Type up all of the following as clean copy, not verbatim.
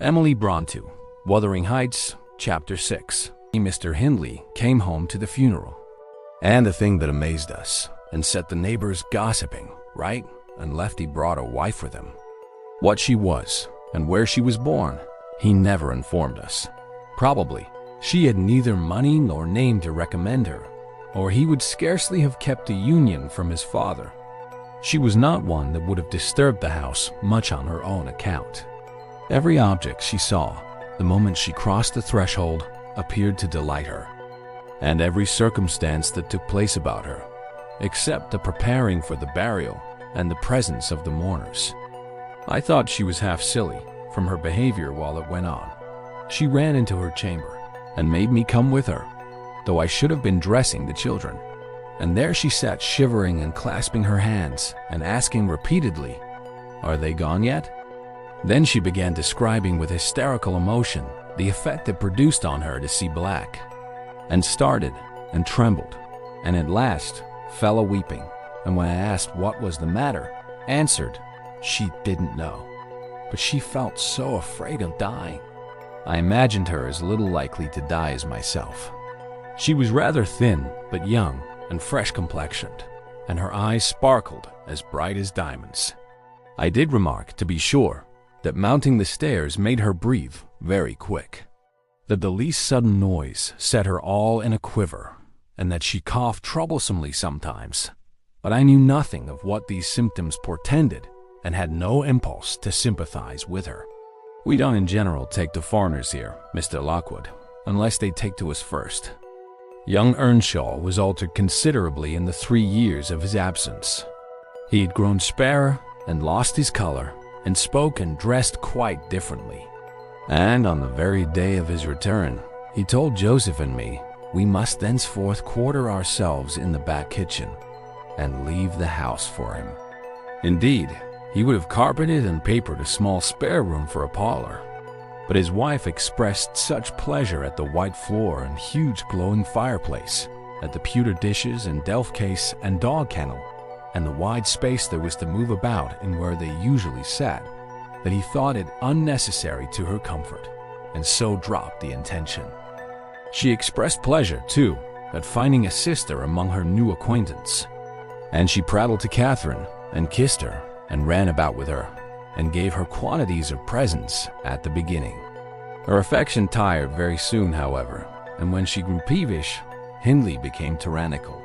Emily Brontë, Wuthering Heights, Chapter 6. Mr. Hindley came home to the funeral. And the thing that amazed us and set the neighbors gossiping, right? And Lefty brought a wife with him. What she was and where she was born, he never informed us. Probably, she had neither money nor name to recommend her, or he would scarcely have kept a union from his father. She was not one that would have disturbed the house much on her own account. Every object she saw, the moment she crossed the threshold, appeared to delight her, and every circumstance that took place about her, except the preparing for the burial and the presence of the mourners. I thought she was half silly from her behavior while it went on. She ran into her chamber and made me come with her, though I should have been dressing the children. And there she sat shivering and clasping her hands and asking repeatedly, "Are they gone yet?" Then she began describing with hysterical emotion the effect it produced on her to see black, and started and trembled, and at last fell a-weeping, and when I asked what was the matter, answered she didn't know, but she felt so afraid of dying. I imagined her as little likely to die as myself. She was rather thin, but young and fresh-complexioned, and her eyes sparkled as bright as diamonds. I did remark, to be sure, that mounting the stairs made her breathe very quick, that the least sudden noise set her all in a quiver, and that she coughed troublesomely sometimes. But I knew nothing of what these symptoms portended, and had no impulse to sympathize with her. We don't in general take to foreigners here, Mr. Lockwood, unless they take to us first. Young Earnshaw was altered considerably in the 3 years of his absence. He had grown spare and lost his color, and spoke and dressed quite differently. And on the very day of his return, he told Joseph and me we must thenceforth quarter ourselves in the back kitchen and leave the house for him. Indeed, he would have carpeted and papered a small spare room for a parlor, but his wife expressed such pleasure at the white floor and huge glowing fireplace, at the pewter dishes and delf case and dog kennel, and the wide space there was to move about in where they usually sat, that he thought it unnecessary to her comfort, and so dropped the intention. She expressed pleasure, too, at finding a sister among her new acquaintance, and she prattled to Catherine, and kissed her, and ran about with her, and gave her quantities of presents at the beginning. Her affection tired very soon, however, and when she grew peevish, Hindley became tyrannical.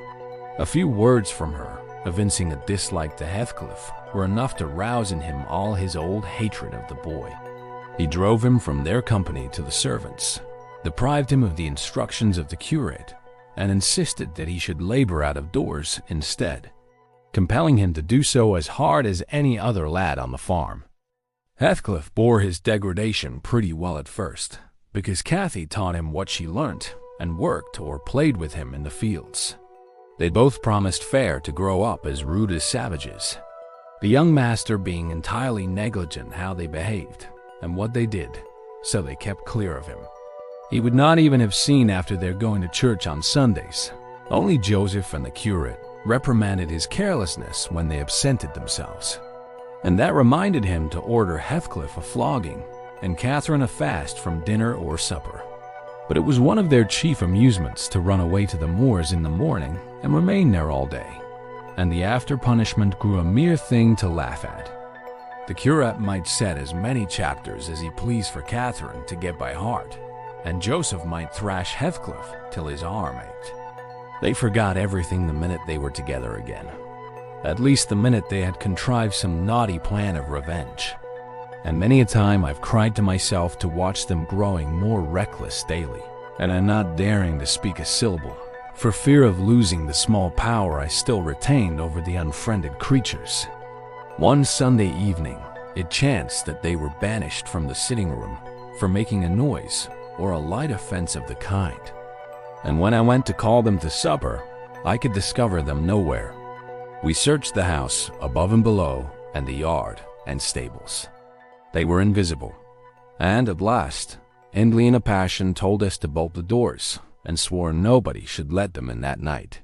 A few words from her, evincing a dislike to Heathcliff, were enough to rouse in him all his old hatred of the boy. He drove him from their company to the servants, deprived him of the instructions of the curate, and insisted that he should labor out of doors instead, compelling him to do so as hard as any other lad on the farm. Heathcliff bore his degradation pretty well at first, because Cathy taught him what she learnt, and worked or played with him in the fields. They both promised fair to grow up as rude as savages, the young master being entirely negligent how they behaved and what they did, so they kept clear of him. He would not even have seen after their going to church on Sundays. Only Joseph and the curate reprimanded his carelessness when they absented themselves, and that reminded him to order Heathcliff a flogging and Catherine a fast from dinner or supper. But it was one of their chief amusements to run away to the moors in the morning and remain there all day, and the after punishment grew a mere thing to laugh at. The curate might set as many chapters as he pleased for Catherine to get by heart, and Joseph might thrash Heathcliff till his arm ached. They forgot everything the minute they were together again, at least the minute they had contrived some naughty plan of revenge. And many a time I've cried to myself to watch them growing more reckless daily, and I'm not daring to speak a syllable, for fear of losing the small power I still retained over the unfriended creatures. One Sunday evening, it chanced that they were banished from the sitting room for making a noise or a light offense of the kind, and when I went to call them to supper, I could discover them nowhere. We searched the house above and below, and the yard and stables. They were invisible, and at last, Hindley in a passion told us to bolt the doors, and swore nobody should let them in that night.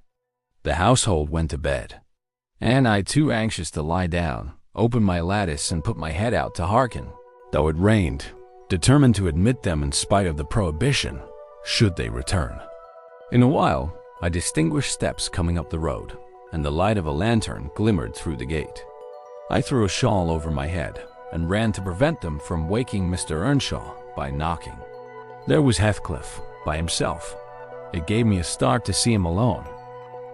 The household went to bed, and I, too anxious to lie down, opened my lattice and put my head out to hearken, though it rained, determined to admit them in spite of the prohibition, should they return. In a while, I distinguished steps coming up the road, and the light of a lantern glimmered through the gate. I threw a shawl over my head and ran to prevent them from waking Mr. Earnshaw by knocking. There was Heathcliff, by himself. It gave me a start to see him alone.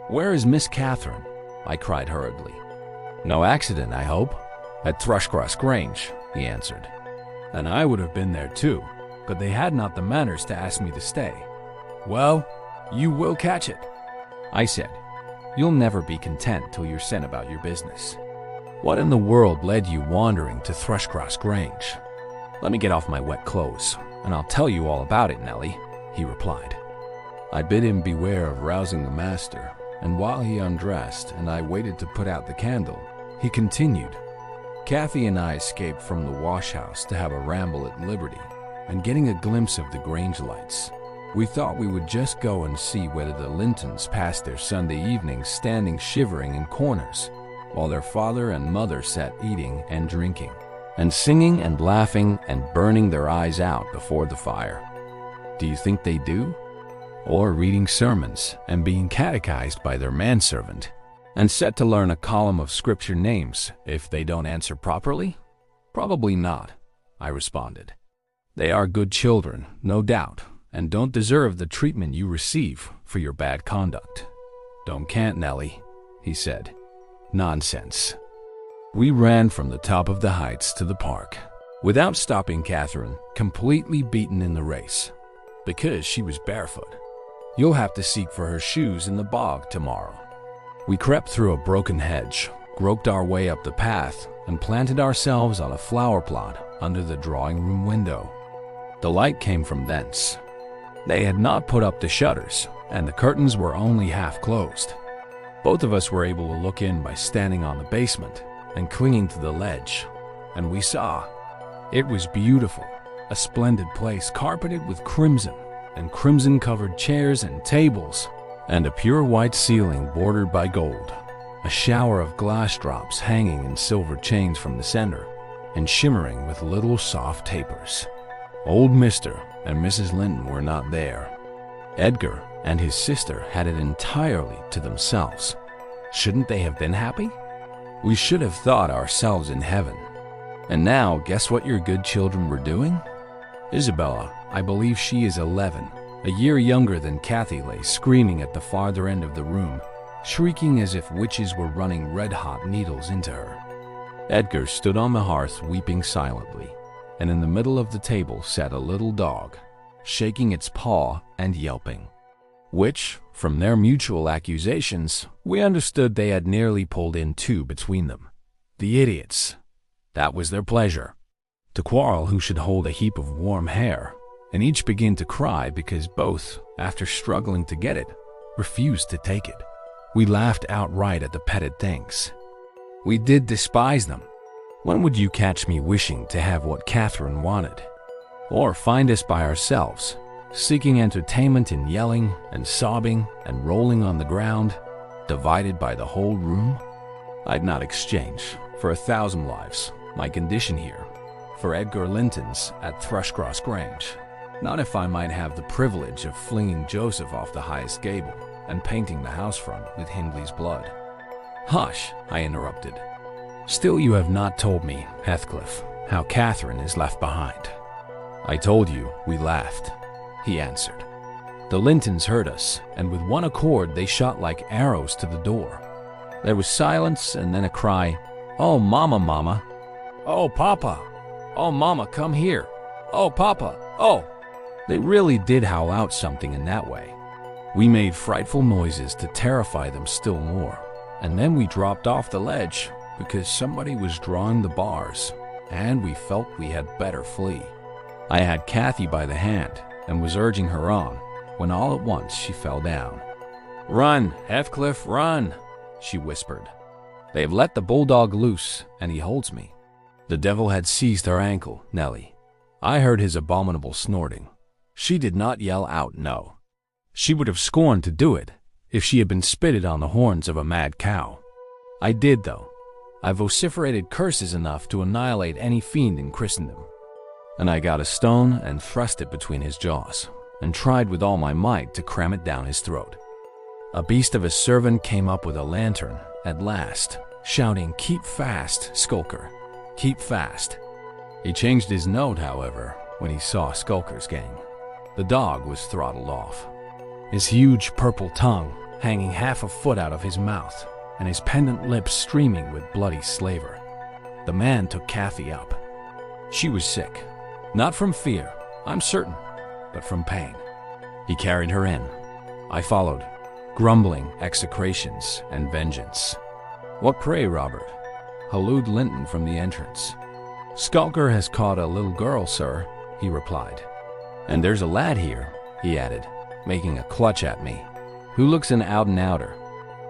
"Where is Miss Catherine?" I cried hurriedly. "No accident, I hope?" "At Thrushcross Grange," he answered. "And I would have been there too, but they had not the manners to ask me to stay." "Well, you will catch it," I said. "You'll never be content till you're sent about your business. What in the world led you wandering to Thrushcross Grange?" "Let me get off my wet clothes, and I'll tell you all about it, Nellie," he replied. I bid him beware of rousing the master, and while he undressed and I waited to put out the candle, he continued. "Cathy and I escaped from the wash-house to have a ramble at Liberty, and getting a glimpse of the Grange lights, we thought we would just go and see whether the Lintons passed their Sunday evenings standing shivering in corners, while their father and mother sat eating and drinking, and singing and laughing and burning their eyes out before the fire. Do you think they do? Or reading sermons and being catechized by their manservant, and set to learn a column of scripture names if they don't answer properly? Probably not, I responded. They are good children, no doubt, and don't deserve the treatment you receive for your bad conduct. Don't can't, Nellie, he said. Nonsense. We ran from the top of the heights to the park, without stopping Catherine, completely beaten in the race, because she was barefoot. You'll have to seek for her shoes in the bog tomorrow. We crept through a broken hedge, groped our way up the path, and planted ourselves on a flower plot under the drawing-room window. The light came from thence. They had not put up the shutters, and the curtains were only half closed. Both of us were able to look in by standing on the basement and clinging to the ledge, and we saw. It was beautiful, a splendid place carpeted with crimson, and crimson-covered chairs and tables, and a pure white ceiling bordered by gold, a shower of glass drops hanging in silver chains from the center, and shimmering with little soft tapers. Old Mr. and Mrs. Linton were not there. Edgar and his sister had it entirely to themselves. Shouldn't they have been happy? We should have thought ourselves in heaven. And now, guess what your good children were doing? Isabella, I believe she is 11, a year younger than Cathy, lay screaming at the farther end of the room, shrieking as if witches were running red-hot needles into her. Edgar stood on the hearth weeping silently, and in the middle of the table sat a little dog, shaking its paw and yelping, which, from their mutual accusations, we understood they had nearly pulled in two between them. The idiots! That was their pleasure. To quarrel who should hold a heap of warm hair, and each begin to cry because both, after struggling to get it, refused to take it. We laughed outright at the petted things. We did despise them. When would you catch me wishing to have what Catherine wanted? Or find us by ourselves, seeking entertainment in yelling and sobbing and rolling on the ground, divided by the whole room? I'd not exchange, for 1,000 lives, my condition here, for Edgar Linton's at Thrushcross Grange. Not if I might have the privilege of flinging Joseph off the highest gable and painting the house front with Hindley's blood. Hush, I interrupted. Still you have not told me, Heathcliff, how Catherine is left behind. I told you, we laughed, he answered. The Lintons heard us, and with one accord they shot like arrows to the door. There was silence and then a cry, "Oh, Mama, Mama! Oh, Papa! Oh, Mama, come here! Oh, Papa! Oh!" They really did howl out something in that way. We made frightful noises to terrify them still more, and then we dropped off the ledge because somebody was drawing the bars, and we felt we had better flee. I had Cathy by the hand and was urging her on, when all at once she fell down. "Run, Heathcliff, run," she whispered. "They have let the bulldog loose, and he holds me." The devil had seized her ankle, Nellie. I heard his abominable snorting. She did not yell out no. She would have scorned to do it if she had been spitted on the horns of a mad cow. I did, though. I vociferated curses enough to annihilate any fiend in Christendom. and I got a stone and thrust it between his jaws, and tried with all my might to cram it down his throat. A beast of a servant came up with a lantern at last, shouting, "Keep fast, Skulker, keep fast." He changed his note, however, when he saw Skulker's gang. The dog was throttled off, his huge purple tongue hanging half a foot out of his mouth, and his pendant lips streaming with bloody slaver. The man took Kathy up. She was sick, not from fear, I'm certain, but from pain. He carried her in. I followed, grumbling execrations and vengeance. "What pray, Robert?" hallooed Linton from the entrance. "Skulker has caught a little girl, sir," he replied. "And there's a lad here," he added, making a clutch at me, "who looks an out-and-outer.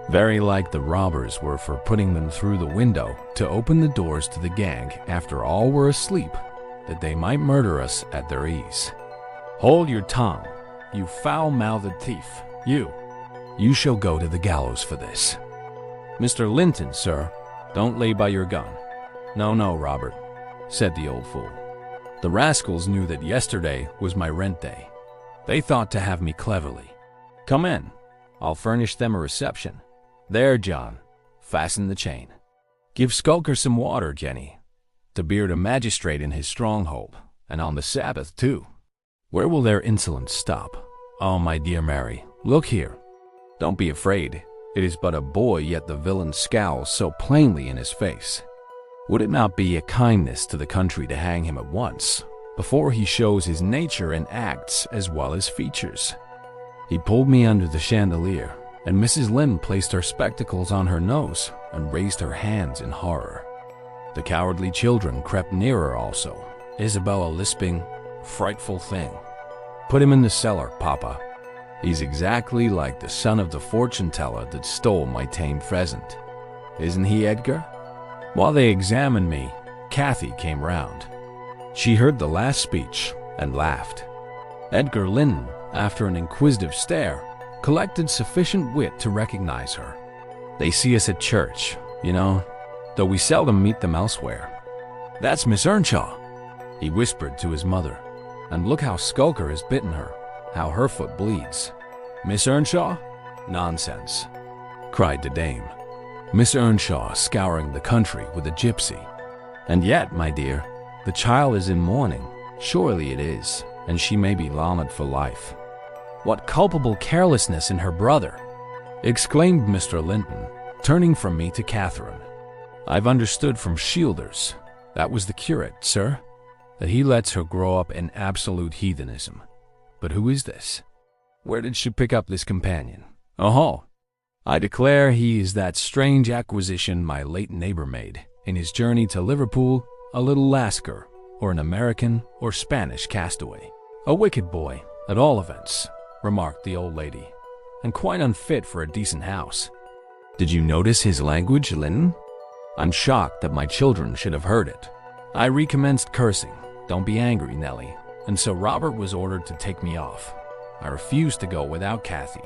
Very like the robbers were for putting them through the window to open the doors to the gang after all were asleep, that they might murder us at their ease. Hold your tongue, you foul-mouthed thief, you. You shall go to the gallows for this." "Mr. Linton, sir, don't lay by your gun." No, Robert," said the old fool. "The rascals knew that yesterday was my rent day. They thought to have me cleverly. Come in, I'll furnish them a reception. There, John, fasten the chain. Give Skulker some water, Jenny. To beard a magistrate in his stronghold, and on the Sabbath, too. Where will their insolence stop? Oh, my dear Mary, look here. Don't be afraid. It is but a boy, yet the villain scowls so plainly in his face. Would it not be a kindness to the country to hang him at once, before he shows his nature in acts as well as features?" He pulled me under the chandelier, and Mrs. Lynn placed her spectacles on her nose and raised her hands in horror. The cowardly children crept nearer also, Isabella lisping, "Frightful thing. Put him in the cellar, Papa. He's exactly like the son of the fortune-teller that stole my tame pheasant. Isn't he, Edgar?" While they examined me, Kathy came round. She heard the last speech and laughed. Edgar Linton, after an inquisitive stare, collected sufficient wit to recognize her. "They see us at church, you know, though we seldom meet them elsewhere. That's Miss Earnshaw," he whispered to his mother. "And look how Skulker has bitten her, how her foot bleeds." "Miss Earnshaw? Nonsense," cried the dame. "Miss Earnshaw scouring the country with a gypsy. And yet, my dear, the child is in mourning. Surely it is, and she may be lamed for life." "What culpable carelessness in her brother!" exclaimed Mr. Linton, turning from me to Catherine. "I've understood from Shielders, that was the curate, sir, that he lets her grow up in absolute heathenism. But who is this? Where did she pick up this companion? Oh, I declare he is that strange acquisition my late neighbor made in his journey to Liverpool, a little Lascar, or an American or Spanish castaway. A wicked boy, at all events," remarked the old lady, "and quite unfit for a decent house. Did you notice his language, Linton? I'm shocked that my children should have heard it. I recommenced cursing. Don't be angry, Nellie. And so Robert was ordered to take me off. I refused to go without Kathy.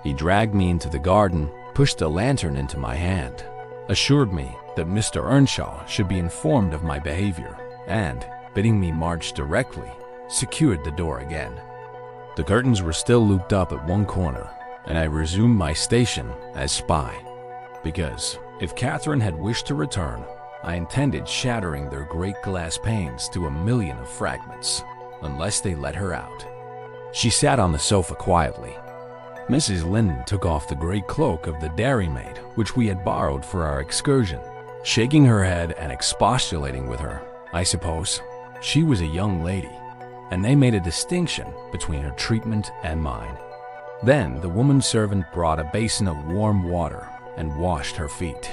He dragged me into the garden, pushed a lantern into my hand, assured me that Mr. Earnshaw should be informed of my behavior, and, bidding me march directly, secured the door again. The curtains were still looped up at one corner, and I resumed my station as spy, because, if Catherine had wished to return, I intended shattering their great glass panes to a million of fragments, unless they let her out. She sat on the sofa quietly. Mrs. Linton took off the great cloak of the dairymaid which we had borrowed for our excursion, shaking her head and expostulating with her. I suppose she was a young lady, and they made a distinction between her treatment and mine. Then the woman servant brought a basin of warm water and washed her feet,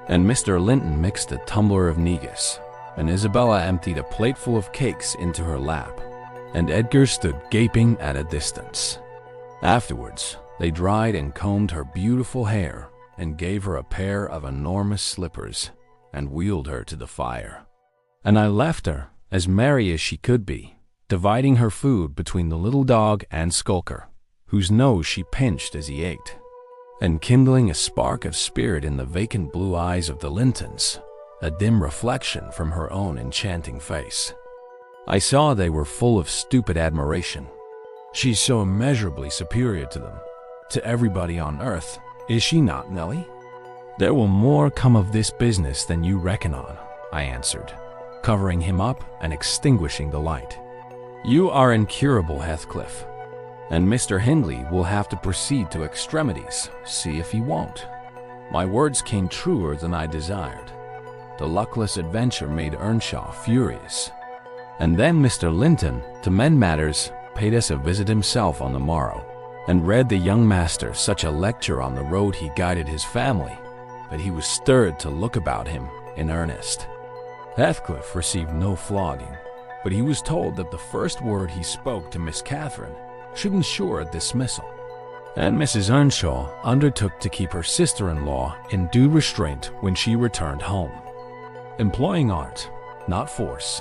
and Mr. Linton mixed a tumbler of negus, and Isabella emptied a plateful of cakes into her lap, and Edgar stood gaping at a distance. Afterwards, they dried and combed her beautiful hair and gave her a pair of enormous slippers and wheeled her to the fire. And I left her, as merry as she could be, dividing her food between the little dog and Skulker, whose nose she pinched as he ate, and kindling a spark of spirit in the vacant blue eyes of the Lintons, a dim reflection from her own enchanting face. I saw they were full of stupid admiration. She's so immeasurably superior to them, to everybody on earth, is she not, Nellie? There will more come of this business than you reckon on, I answered, covering him up and extinguishing the light. You are incurable, Heathcliff, and Mr. Hindley will have to proceed to extremities, see if he won't. My words came truer than I desired. The luckless adventure made Earnshaw furious. And then Mr. Linton, to mend matters, paid us a visit himself on the morrow, and read the young master such a lecture on the road he guided his family, that he was stirred to look about him in earnest. Heathcliff received no flogging, but he was told that the first word he spoke to Miss Catherine should ensure a dismissal, and Mrs. Earnshaw undertook to keep her sister-in-law in due restraint when she returned home, employing art, not force.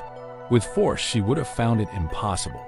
With force she would have found it impossible.